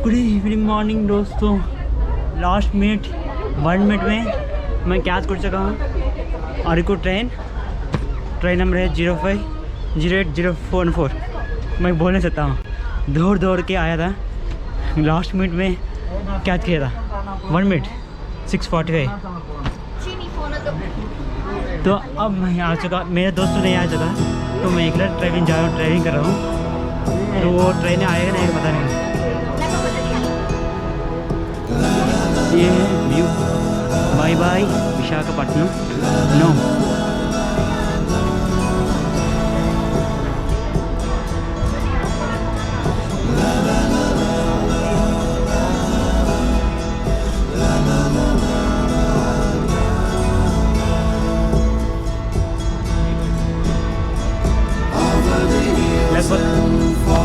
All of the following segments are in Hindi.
गुड इवनिंग मॉर्निंग दोस्तों। लास्ट मिनट 1 मिनट में मैं कैच कर चुका हूँ अरकू ट्रेन नंबर है 05080414। मैं बोल नहीं सकता हूँ, दौड़ के आया था, लास्ट मिनट में कैच किया था 1 मिनट 6:45। तो अब मैं आ चुका, मेरे दोस्त नहीं आ चुका, तो मैं अकेला ड्राइविंग कर रहा हूँ। तो वो ट्रेन आएगा नहीं पता नहीं। ये है view, bye bye Visakhapatnam. No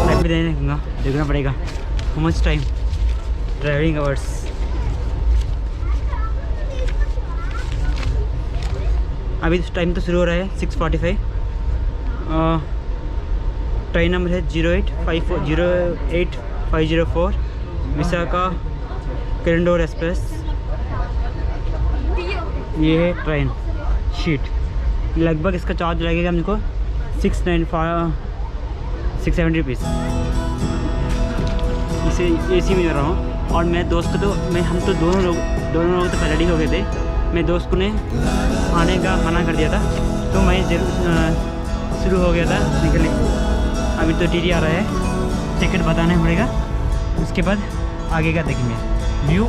लगभग भी देखना पड़ेगा how much time driving hours. अभी टाइम तो शुरू हो रहा है 6:45। ट्रेन नंबर है 08504 विशाखा किरंदूर एक्सप्रेस। ये है ट्रेन शीट। लगभग इसका चार्ज लगेगा हमको 670 रुपीज़। इसे AC में जा रहा हूँ, और मेरे दोस्त को तो हम तो दोनों लोग तो रेडी हो गए थे। मेरे दोस्त को ने आने का मना कर दिया था, तो मैं शुरू हो गया था निकलने। अभी तो TT आ रहा है, टिकट बताना पड़ेगा, उसके बाद आगे का देखेंगे। View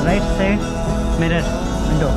right side mirror window.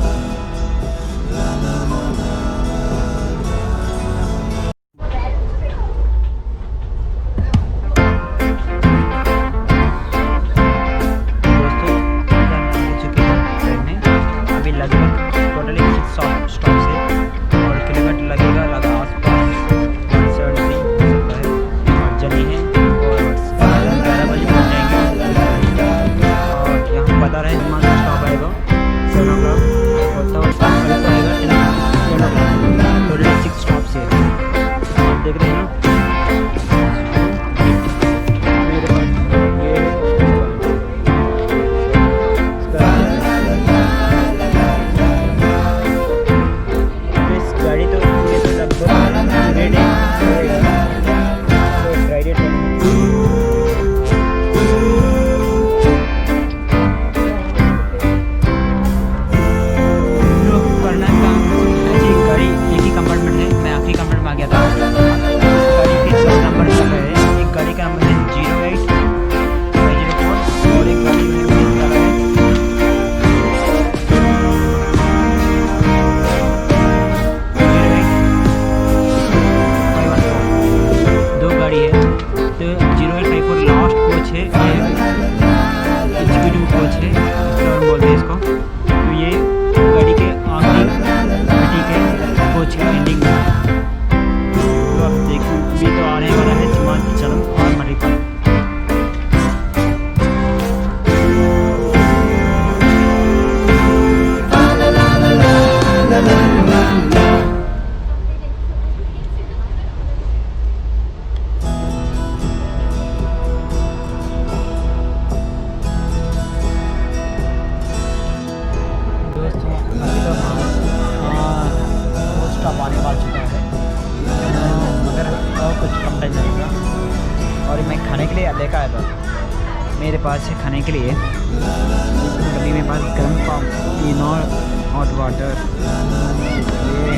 और मैं खाने के लिए लेकर आया था, मेरे पास है खाने के लिए। अभी मेरे पास गर्म हॉट वाटर, ये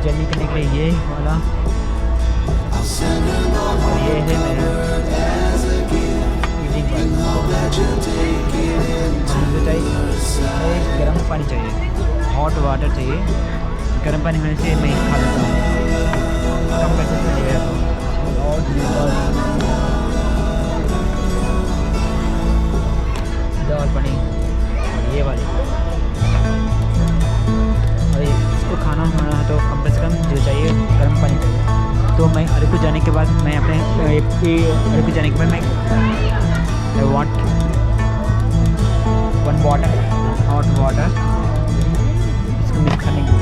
जल्दी करने के लिए ये वाला, और ये है मेरा गर्म पानी चाहिए, हॉट वाटर चाहिए। गर्म पानी होने से मैं खा लेता हूँ, कम पैसे से ले आता हूँ। और दाल पानी, और ये वाली, और इसको खाना होना तो कम से कम जो चाहिए गर्म पानी चाहिए। तो मैं अरकू जाने के बाद मैं अपने अरकू जाने के बाद मैं वाटर, हॉट वाटर, इसको मिक्स करने के लिए।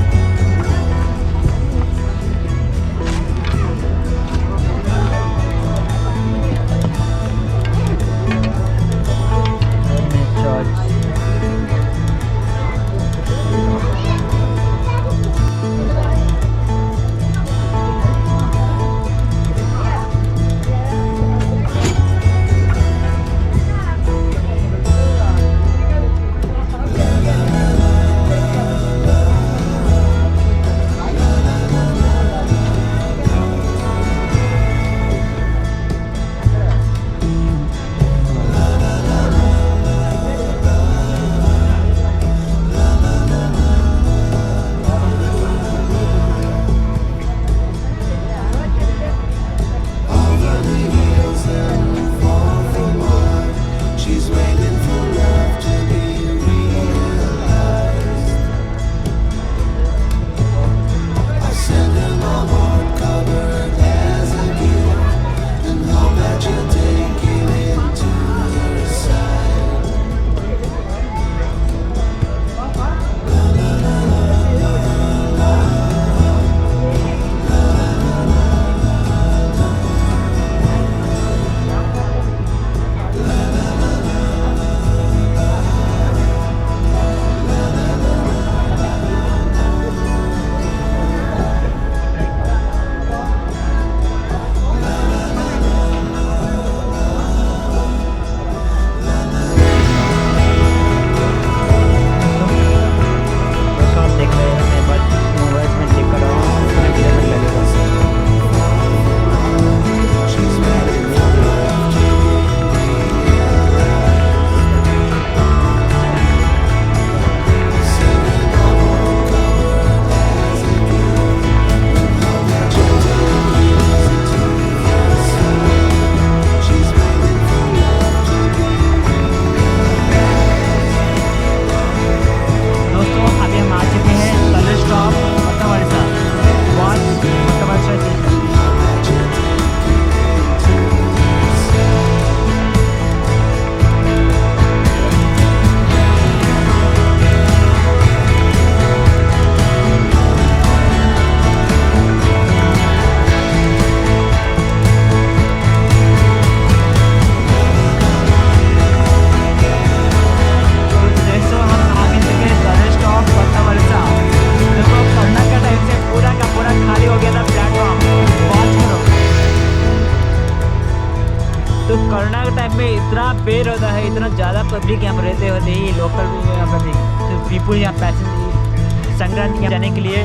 कोरोना के टाइम में इतना भीड़ होता है, इतना ज़्यादा पब्लिक यहाँ पर रहते होते ही, लोकल भी यहाँ पर तो पीपुल यहाँ पैसेंजर संक्रांति जाने के लिए,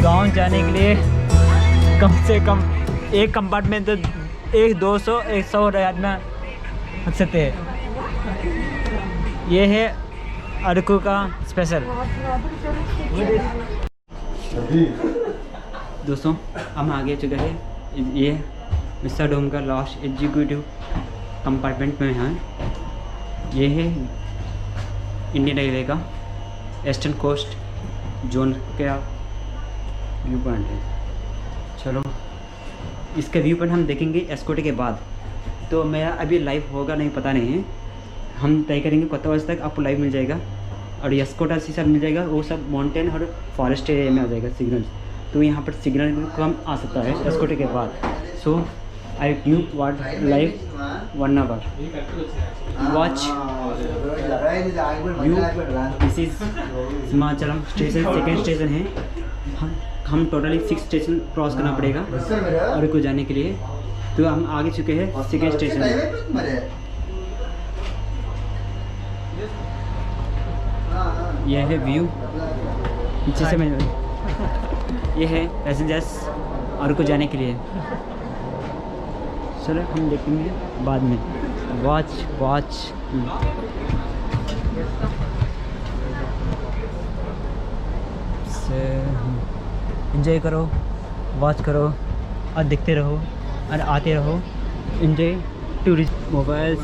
गांव जाने के लिए कम से कम एक कंपार्टमेंट तो 100 आदमी रख सकते हैं। ये है अरकू का स्पेशल। दोस्तों हम आगे चुके हैं, ये मिस्टर डोम का लास्ट एग्जीक्यूटिव कंपार्टमेंट में है। ये है इंडियन रेलवे का ईस्टर्न कोस्ट जोन का व्यू पॉइंट है। चलो इसका व्यू पॉइंट हम देखेंगे एस्कोटे के बाद। तो मेरा अभी लाइव होगा नहीं पता नहीं है, हम तय करेंगे कितने बजे तक आपको लाइव मिल जाएगा। और एस्कोटा से सब मिल जाएगा, वो सब माउंटेन और फॉरेस्ट एरिया में आ जाएगा सिग्नल। तो यहाँ पर सिग्नल कम आ सकता है एस्कोटे के बाद। So I knew what live 1 hour watch view. This is हिमाचलम स्टेशन, सेकेंड स्टेशन है। हम टोटली 6 स्टेशन क्रॉस करना पड़ेगा और को जाने के लिए। तो हम आगे चुके हैं सेकेंड स्टेशन में। यह है व्यू पीछे से, मैं ये है पैसेंजर्स और को जाने के लिए। चलो हम देखेंगे बाद में। वॉच एंजॉय करो, वॉच करो और देखते रहो और आते रहो। एंजॉय टूरिस्ट मोबाइल्स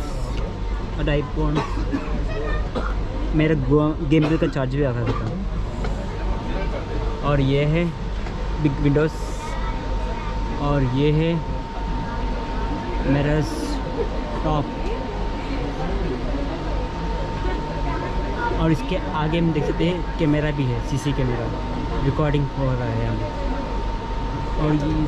और आईफोन। मेरा गेम का चार्ज भी आ गया था। और ये है बिग विंडोज़ और ये है मेरा टॉप और इसके आगे हम देख सकते हैं कैमरा भी है, सीसी कैमरा, रिकॉर्डिंग हो रहा है यहाँ पे। और ये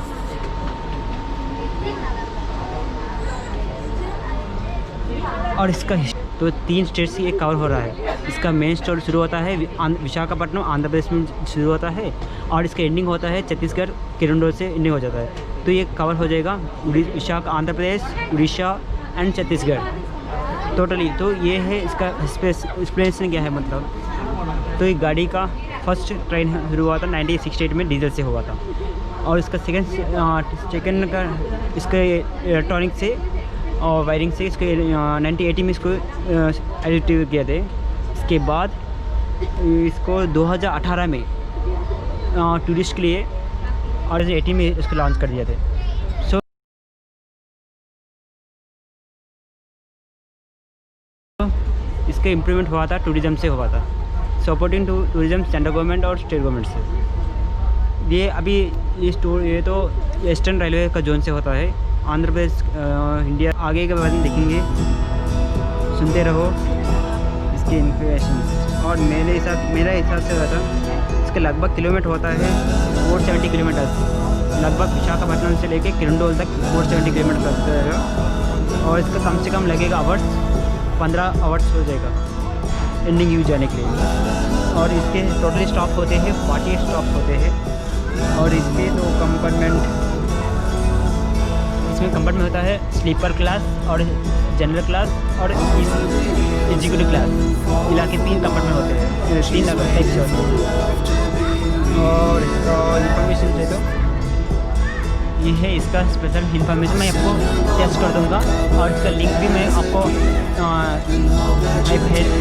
और इसका तो 3 स्टेट से ये कवर हो रहा है। इसका मेन स्टोर शुरू होता है विशाखापट्टनम आंध्र प्रदेश में शुरू होता है, और इसका एंडिंग होता है छत्तीसगढ़ किरंडूल से एंडिंग हो जाता है। तो ये कवर हो जाएगा विशाखा आंध्र प्रदेश, उड़ीसा एंड छत्तीसगढ़ टोटली। तो ये है इसका एक्सप्लेनेशन क्या है मतलब। तो ये गाड़ी का फर्स्ट ट्रेन शुरू हुआ था 1968 में, डीजल से हुआ था। और इसका सेकेंड का इसके इलेक्ट्रॉनिक से और वायरिंग से इसके 1980 में इसको एडिटिव किए थे। इसके बाद इसको 2018 में टूरिस्ट के लिए और 2018 में इसको लॉन्च कर दिए थे। सो इसका इम्प्रूवमेंट हुआ था टूरिज़्म से हुआ था, supporting to tourism central government और स्टेट गवर्नमेंट से। ये अभी ये तो ईस्टर्न रेलवे का जोन से होता है, आंध्र प्रदेश इंडिया। आगे के बारे में देखेंगे, सुनते रहो इसके इन्फॉर्मेशन। और मेरा हिसाब से होता इसके लगभग किलोमीटर होता है 470 किलोमीटर, लगभग विशाखापट्टनम से लेके किरंडूल तक 470 किलोमीटर लगता है। और इसका कम से कम लगेगा आवर्स, 15 आवर्स हो जाएगा एंडिंग व्यू जाने के लिए। और इसके टोटली स्टॉप होते हैं 48 स्टॉप होते हैं। और इसके तो कंपार्टमेंट होता है स्लीपर क्लास और जनरल क्लास और एग्जीक्यूटिव क्लास मिला के 3 कंपार्टमेंट होते हैं, 3 अलग टाइप से होते हैं। और इसका इन्फॉर्मेशन दे दो, ये है इसका स्पेशल इन्फॉर्मेशन, मैं आपको टेस्ट कर दूंगा। और इसका लिंक भी मैं आपको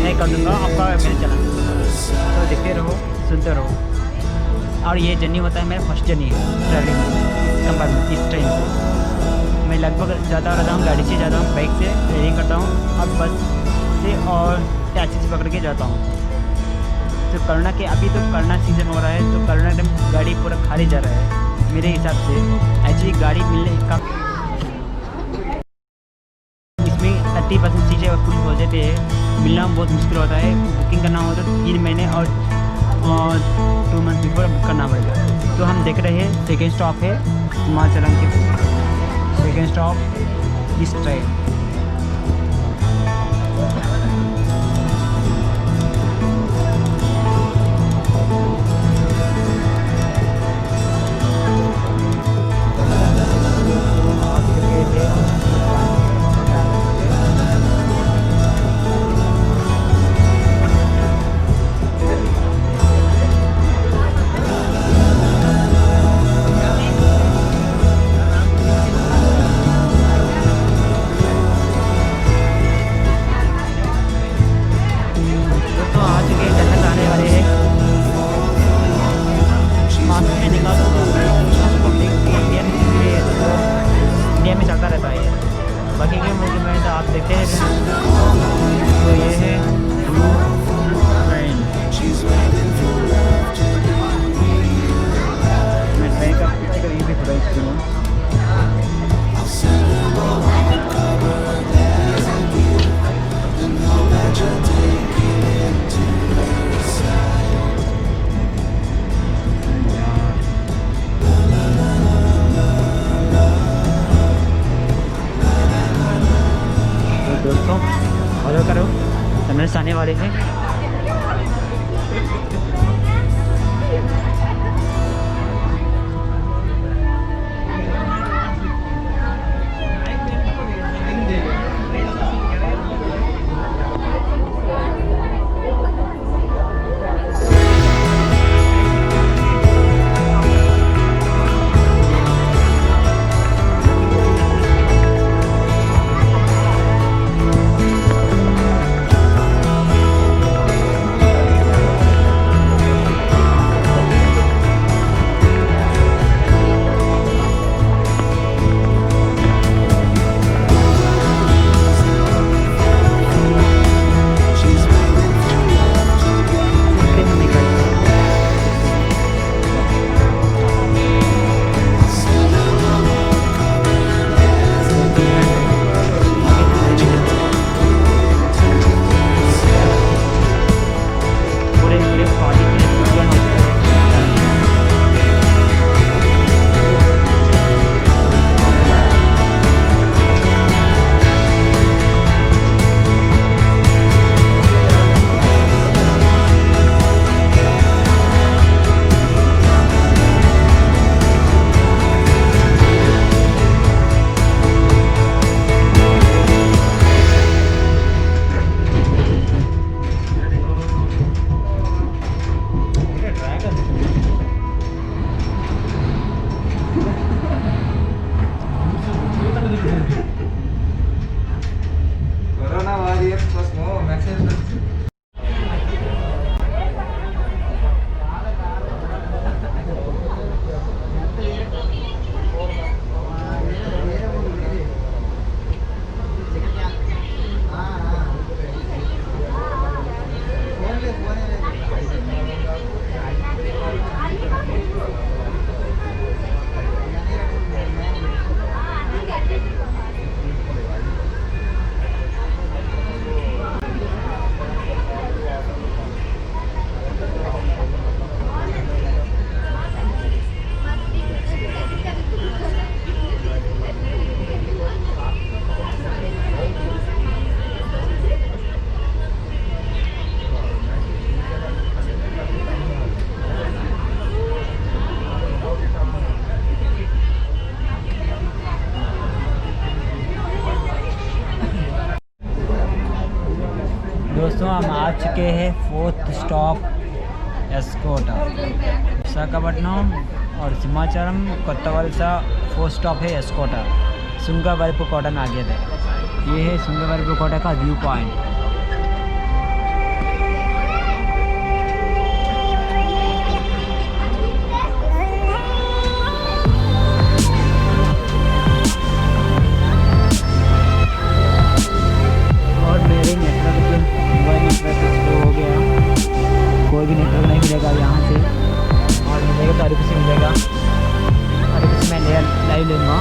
मैं कर दूंगा आपका मेरे चैनल। तो देखते रहो, सुनते रहो। और ये जर्नी होता है मेरा फर्स्ट जर्नी है ट्रैवलिंग कंपार्टमेंट इस ट्रेन से। मैं लगभग ज़्यादा रहता हूँ, गाड़ी से जाता हूँ, बाइक से ट्रेनिंग करता हूँ, अब बस से और टैक्सी से पकड़ के जाता हूँ। तो कोरोना के अभी तो कोरोना सीज़न हो रहा है, तो कोरोना टाइम गाड़ी पूरा खाली जा रहा है मेरे हिसाब से। एक्चुअली गाड़ी मिलने का इसमें 30% सीटें और फुल हो जाते हैं, मिलना बहुत मुश्किल होता है। बुकिंग करना हो तो 3 महीने और 2 मंथ बिफोर बुक करना पड़ेगा। तो हम देख रहे हैं सेकेंड स्टॉप है हिमाचलम के, सेकेंड स्टॉप इस ट्रेन। दोस्तों फॉलो करो, टनल्स आने वाले हैं। दोस्तों हम आ चुके हैं 4th स्टॉप एस्कोटा, विशाखापट्टनम और सिमाचलम कोत्तवलसा 4th स्टॉप है एस्कोटा। सुंगवरपुकोटा में आ गए थे। ये है सुंगवरपुकोटा का व्यू पॉइंट। कोई भी नेटवर्क नहीं मिलेगा यहाँ से, और मिलेगा तो अरबी से मिलेगा। अरबी से मैं लाइव लूँगा।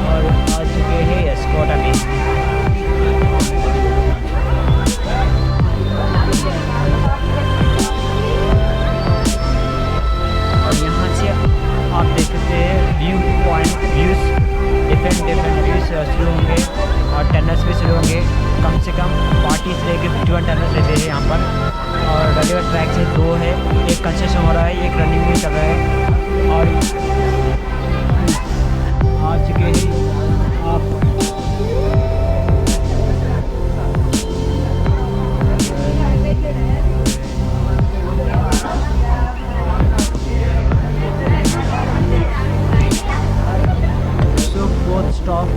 और आ चुके हैं एस्कोटा में। और यहाँ से आप देख सकते हैं व्यू पॉइंट, डिफरेंट व्यूज़ शुरू होंगे और टनल्स भी शुरू होंगे। कम से कम 40 से लेकर 51 टनल्स रहते हैं यहाँ पर। और रेलवे ट्रैक से 2 है, एक कंस्ट्रक्शन हो रहा है, एक रनिंग भी चल रहा है। और आ चुके हैं आप सो 4th स्टॉप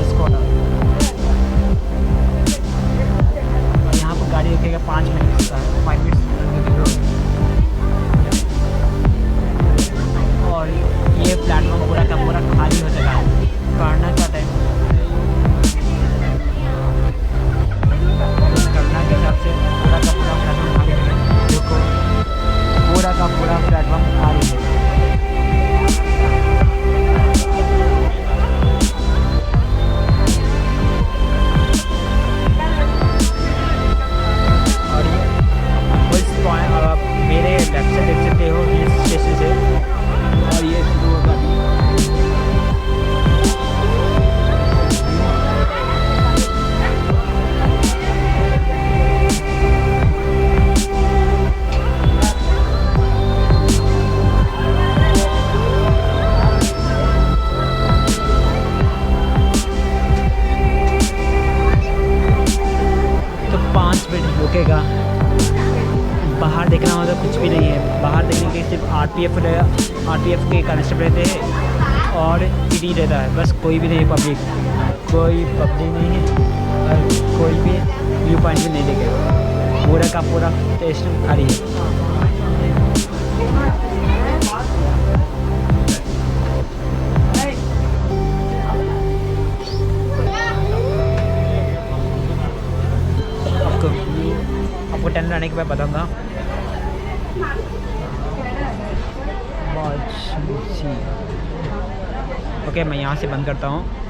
एस्कोटा। यहाँ पर गाड़ी रुकेगा 5 मिनट का, 5 मिनट। और ये प्लेटफॉर्म पूरा का पूरा खाली हो चुका है। करना का टाइम करना के हिसाब से पूरा का पूरा प्लेटफॉर्म खाली है। देखो पूरा का पूरा प्लेटफॉर्म खाली है। मेरे लेफ्ट से देख सकते हो हिल स्टेशन से, और ये शुरू होगा अभी। तो 5 मिनट रुकेगा। बाहर देखना हो तो कुछ भी नहीं है। बाहर देखने के सिर्फ आरपीएफ के कांस्टेबल रहते हैं और पीडी रहता है, बस कोई भी नहीं। कोई पब्लिक नहीं है और कोई भी व्यू पॉइंट भी नहीं देखेगा। पूरा का पूरा स्टेशन खाली है। आपको टनल आने के बाद बताऊँगा। ओके, मैं यहाँ से बंद करता हूँ।